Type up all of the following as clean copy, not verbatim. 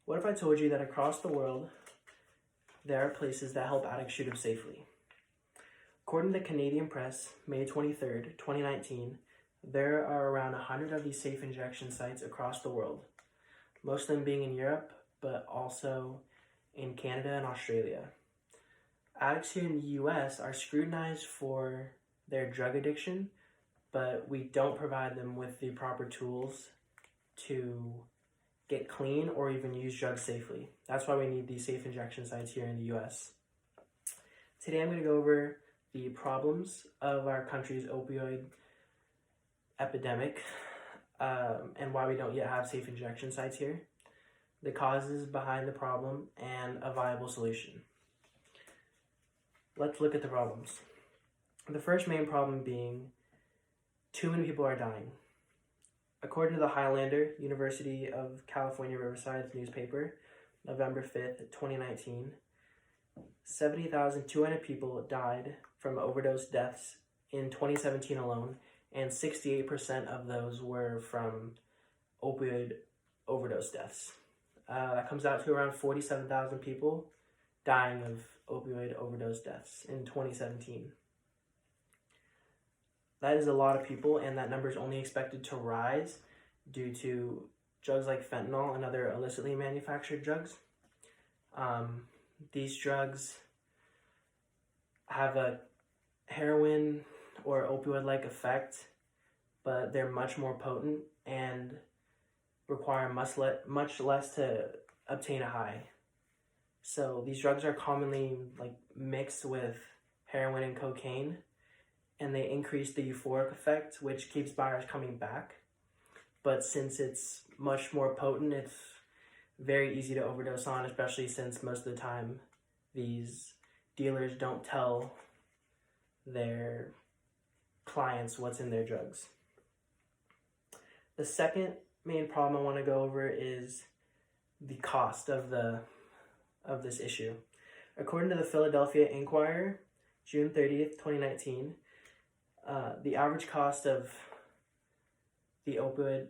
What if I told you that across the world, there are places that help addicts shoot up safely? According to the Canadian Press, May 23rd, 2019, there are around 100 of these safe injection sites across the world, most of them being in Europe, but also in Canada and Australia. Addicts here in the US are scrutinized for their drug addiction, but we don't provide them with the proper tools to get clean or even use drugs safely. That's why we need these safe injection sites here in the US. Today I'm going to go over the problems of our country's opioid epidemic and why we don't yet have safe injection sites here, the causes behind the problem, and a viable solution. Let's look at the problems. The first main problem being too many people are dying. According to the Highlander, University of California, Riverside's newspaper, November 5th, 2019, 70,200 people died from overdose deaths in 2017 alone, and 68% of those were from opioid overdose deaths. That comes out to around 47,000 people dying of opioid overdose deaths in 2017. That is a lot of people, and that number is only expected to rise due to drugs like fentanyl and other illicitly manufactured drugs. These drugs have a heroin or opioid-like effect, but they're much more potent and require much less to obtain a high. So these drugs are commonly mixed with heroin and cocaine, and they increase the euphoric effect, which keeps buyers coming back. But since it's much more potent, it's very easy to overdose on, especially since most of the time these dealers don't tell their clients what's in their drugs. The second main problem I want to go over is the cost of this issue. According to the Philadelphia Inquirer, June 30th, 2019, the average cost of the opioid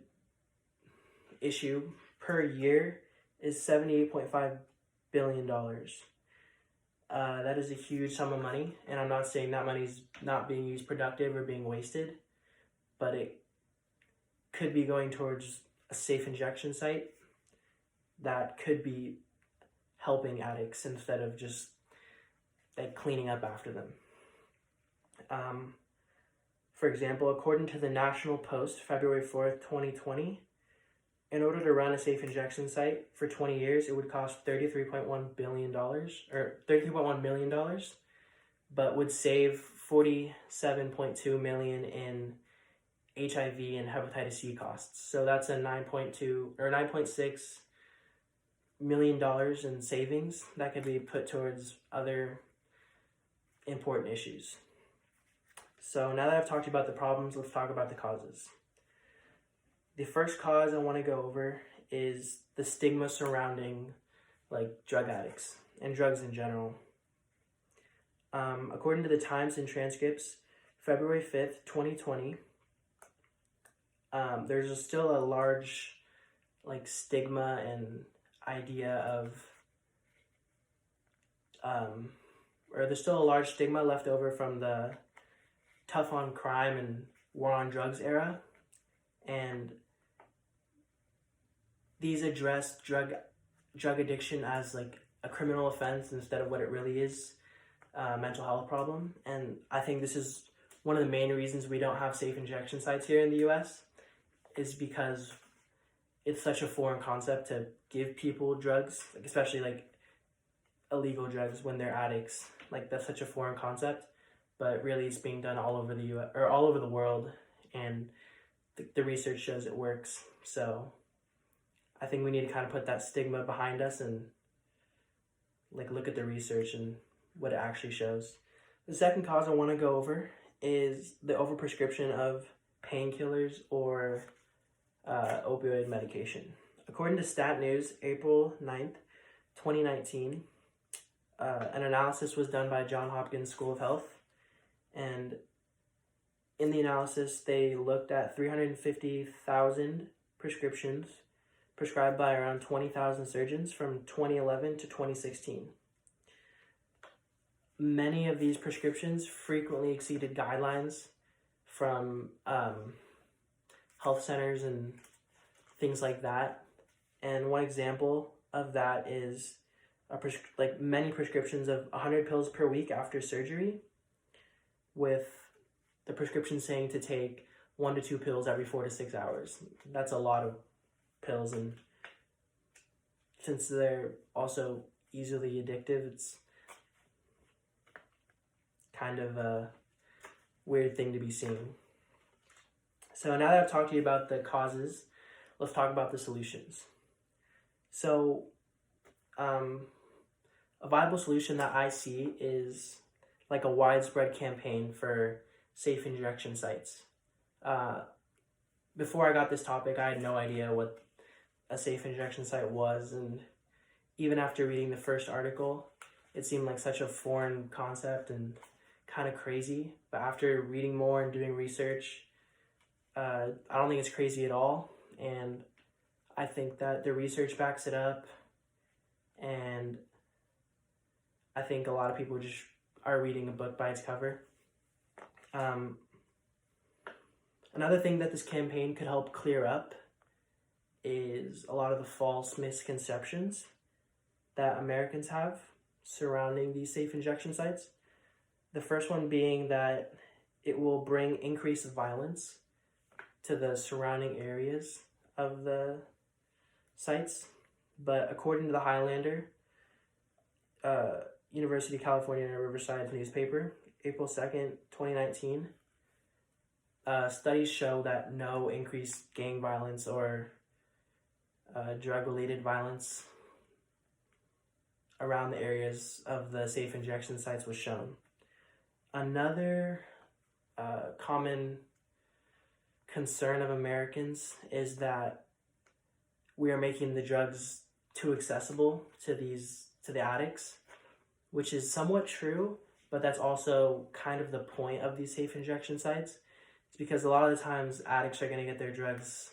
issue per year is $78.5 billion. That is a huge sum of money, and I'm not saying that money's not being used productive or being wasted, but it could be going towards a safe injection site that could be helping addicts instead of just cleaning up after them. For example, according to the National Post, February 4th, 2020, in order to run a safe injection site for 20 years, it would cost $33.1 million, but would save $47.2 million in HIV and hepatitis C costs. So that's a $9.6 million in savings that could be put towards other important issues. So now that I've talked to you about the problems, let's talk about the causes. The first cause I want to go over is the stigma surrounding drug addicts and drugs in general. According to the Times and Transcripts, February 5th, 2020, there's still a large stigma and idea of or there's still a large stigma left over from the tough on crime and war on drugs era, and these address drug addiction as a criminal offense instead of what it really is, a mental health problem. And I think this is one of the main reasons we don't have safe injection sites here in the US, is because it's such a foreign concept to give people drugs, especially illegal drugs when they're addicts. That's such a foreign concept, but really it's being done all over the US or all over the world, and the research shows it works. So I think we need to kind of put that stigma behind us and look at the research and what it actually shows. The second cause I want to go over is the overprescription of painkillers or opioid medication. According to Stat News, April 9th, 2019, an analysis was done by Johns Hopkins School of Health, and in the analysis they looked at 350,000 prescriptions prescribed by around 20,000 surgeons from 2011 to 2016. Many of these prescriptions frequently exceeded guidelines from health centers and things like that. And one example of that is many prescriptions of 100 pills per week after surgery, with the prescription saying to take 1 to 2 pills every 4 to 6 hours. That's a lot of pills, and since they're also easily addictive, it's kind of a weird thing to be seeing. So now that I've talked to you about the causes, let's talk about the solutions. So a viable solution that I see is like a widespread campaign for safe injection sites. Before I got this topic, I had no idea what a safe injection site was, and even after reading the first article, it seemed like such a foreign concept and kind of crazy. But after reading more and doing research, I don't think it's crazy at all, and I think that the research backs it up, and I think a lot of people just are reading a book by its cover. Another thing that this campaign could help clear up is a lot of the false misconceptions that Americans have surrounding these safe injection sites. The first one being that it will bring increased violence to the surrounding areas of the sites. But according to the Highlander, University of California Riverside newspaper, April 2nd, 2019, studies show that no increased gang violence or drug-related violence around the areas of the safe injection sites was shown. Another common concern of Americans is that we are making the drugs too accessible to the addicts, which is somewhat true, but that's also kind of the point of these safe injection sites. It's because a lot of the times addicts are going to get their drugs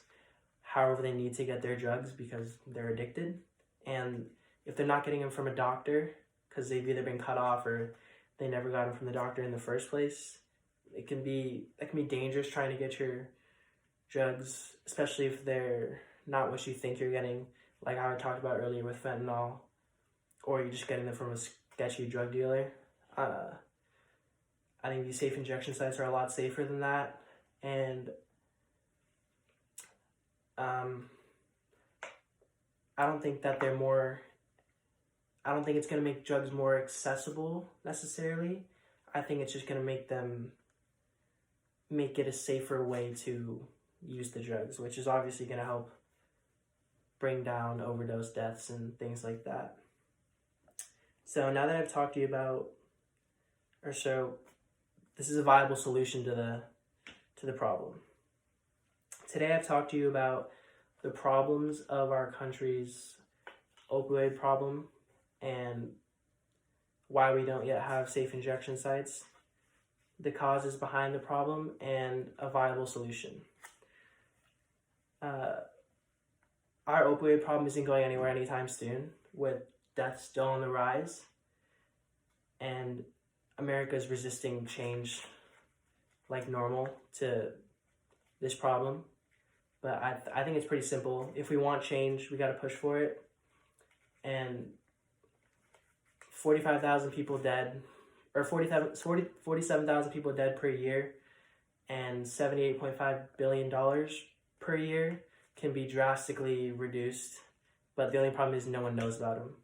however they need to get their drugs because they're addicted. And if they're not getting them from a doctor because they've either been cut off or they never got them from the doctor in the first place, it can be dangerous trying to get your drugs, especially if they're not what you think you're getting, like how I talked about earlier with fentanyl, or you're just getting them from a sketchy drug dealer. I think these safe injection sites are a lot safer than that, and I don't think that I don't think it's going to make drugs more accessible necessarily. I think it's just going to make it a safer way to use the drugs, which is obviously going to help bring down overdose deaths and things like that. So now that I've talked to you about, this is a viable solution to the problem. Today I've talked to you about the problems of our country's opioid problem and why we don't yet have safe injection sites, the causes behind the problem, and a viable solution. Our opioid problem isn't going anywhere anytime soon, with death still on the rise, and America's resisting change like normal to this problem. But I think it's pretty simple. If we want change, we got to push for it. And 45,000 people dead, or 47,000 people dead per year, and $78.5 billion per year can be drastically reduced. But the only problem is no one knows about them.